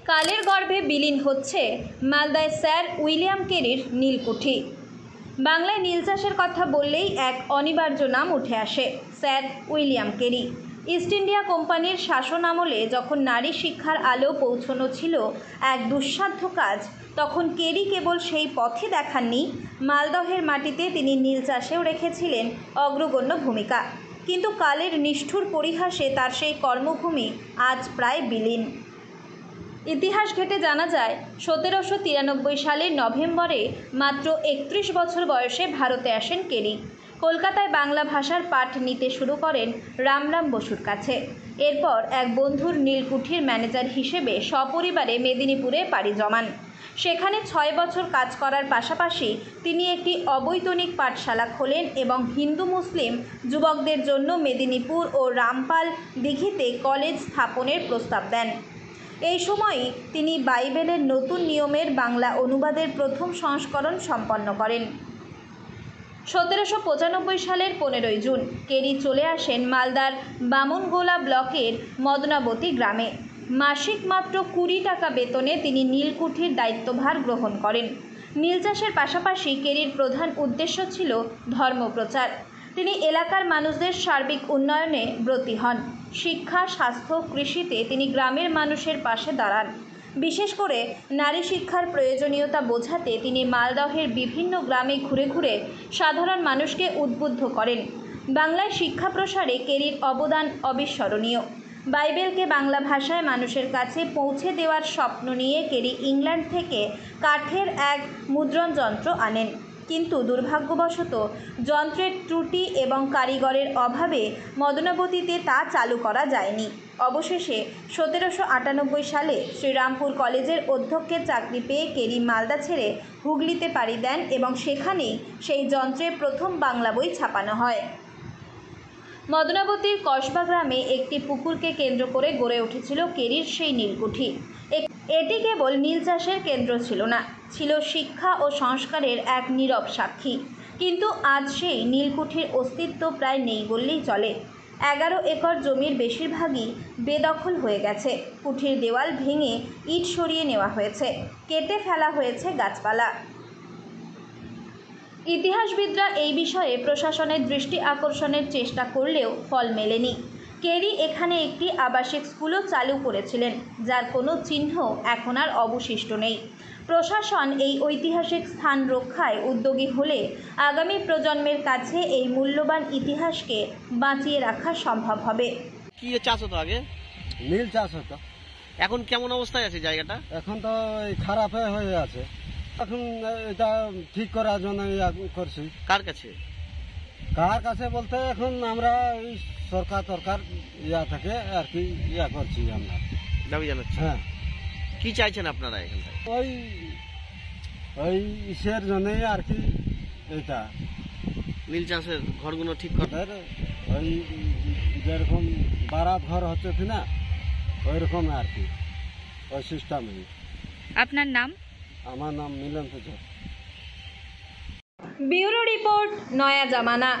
কালের গর্ভে বিলীন হচ্ছে মালদায় স্যার উইলিয়াম কেরির নীলকুঠি। বাংলায় নীল চাষের কথা বললেই এক অনিবার্য নাম উঠে আসে, sir William Carey. East India কোম্পানির শাসন আমলে যখন নারী শিক্ষার আলো পৌঁছানো ছিল এক দুঃসাধ্য কাজ, তখন কেরি কেবল সেই পথে দেখাননি, মালদহের মাটিতে তিনি নীল চাষেও রেখেছিলেন অগ্রগণ্য ভূমিকা। কিন্তু কালের নিষ্ঠুর পরিহাসে তার সেই কর্মভূমি আজ প্রায় বিলীন। ইতিহাস ঘেঁটে জানা যায় 1793 সালের নভেম্বরে মাত্র 31 বছর বয়সে ভারতে আসেন কেরি। কলকাতায় বাংলা ভাষার পাঠ নিতে শুরু করেন রামরাম বসুর কাছে। এরপর এক বন্ধুর নীলকুঠির ম্যানেজার হিসেবে সপরিবারে মেদিনীপুরে পাড়ি জমান। সেখানে 6 বছর কাজ করার পাশাপাশি তিনি একটি অবৈতনিক পাঠশালা খোলেন এবং হিন্দু মুসলিম যুবকদের জন্য মেদিনীপুর ও রামপাল দিঘিতে কলেজ স্থাপনের প্রস্তাব দেন। এই সময়ই তিনি বাইবেলের নতুন নিয়মের বাংলা অনুবাদের প্রথম সংস্করণ সম্পন্ন করেন। 1795 সালের 15 জুন কেরি চলে আসেন মালদার বামনগোলা ব্লকের মদনাবতী গ্রামে। মাসিক মাত্র 20 টাকা বেতনে তিনি নীলকুঠির দায়িত্বভার গ্রহণ করেন। নীল চাষের পাশাপাশি কেরির প্রধান উদ্দেশ্য ছিল ধর্মপ্রচার। তিনি এলাকার মানুষদের সার্বিক উন্নয়নে ব্রতী হন। শিক্ষা, স্বাস্থ্য, কৃষিতে তিনি গ্রামের মানুষের পাশে দাঁড়ান। বিশেষ করে নারী শিক্ষার প্রয়োজনীয়তা বোঝাতে তিনি মালদহের বিভিন্ন গ্রামে ঘুরে ঘুরে সাধারণ মানুষকে উদ্বুদ্ধ করেন। বাংলায় শিক্ষা প্রসারে কেরির অবদান অবিস্মরণীয়। বাইবেলকে বাংলা ভাষায় মানুষের কাছে পৌঁছে দেওয়ার স্বপ্ন নিয়ে কেরি ইংল্যান্ড থেকে কাঠের এক মুদ্রণ যন্ত্র আনেন। কিন্তু দুর্ভাগ্যবশত যন্ত্রের ত্রুটি এবং কারিগরের অভাবে মদনাবতীতে তা চালু করা যায়নি। অবশেষে 1798 সালে শ্রীরামপুর কলেজের অধ্যক্ষের চাকরি পেয়ে কেরি মালদা ছেড়ে হুগলিতে পাড়ি দেন এবং সেখানেই সেই যন্ত্রে প্রথম বাংলা বই ছাপানো হয়। মদনাবতীর কসবা গ্রামে একটি পুকুরকে কেন্দ্র করে গড়ে উঠেছিল কেরির সেই নীলকুঠি। এটি কেবল নীল চাষের কেন্দ্র ছিল না, ছিল শিক্ষা ও সংস্কারের এক নীরব সাক্ষী। কিন্তু আজ সেই নীলকুঠির অস্তিত্ব প্রায় নেই বললেই চলে। 11 একর জমির বেশিরভাগই বেদখল হয়ে গেছে। কুঠির দেওয়াল ভেঙে ইট সরিয়ে নেওয়া হয়েছে, কেটে ফেলা হয়েছে গাছপালা। ইতিহাসবিদরা এই বিষয়ে প্রশাসনের দৃষ্টি আকর্ষণের চেষ্টা করলেও ফল মেলেনি। কেরি এখানে একটি আবাসিক স্কুলও চালু করেছিলেন, যার কোনো চিহ্ন এখন আর অবশিষ্ট নেই। প্রশাসন এই ঐতিহাসিক স্থান রক্ষায় উদ্যোগী হলে আগামী প্রজন্মের কাছে এই মূল্যবান ইতিহাসকে বাঁচিয়ে রাখা সম্ভব হবে। কি চাষ হতো আগে? নীল চাষ হতো। এখন কেমন অবস্থায় আছে জায়গাটা? এখন তো খারাপ হয়ে আছে। এখন এটা ঠিক করার জন্য করছি। কার কাছে? কার কাছে বলতে এখন আমরা এই সরকার থেকে আর কি করছি আমরা, দাবি জানাচ্ছি। হ্যাঁ। কি চাইছেন আপনারা এখান থেকে? ওই ইসের জন্যই আর কি, এটা নীল চাষের ঘরগুলো ঠিক করতে, ওই যেরকম বারাত ঘর হচ্ছে কিনা ওই রকম আর কি, ওই সিস্টেমে। আপনার নাম? আমার নাম মিলন পুজো। ব্যুরো রিপোর্ট, নয়া জামানা।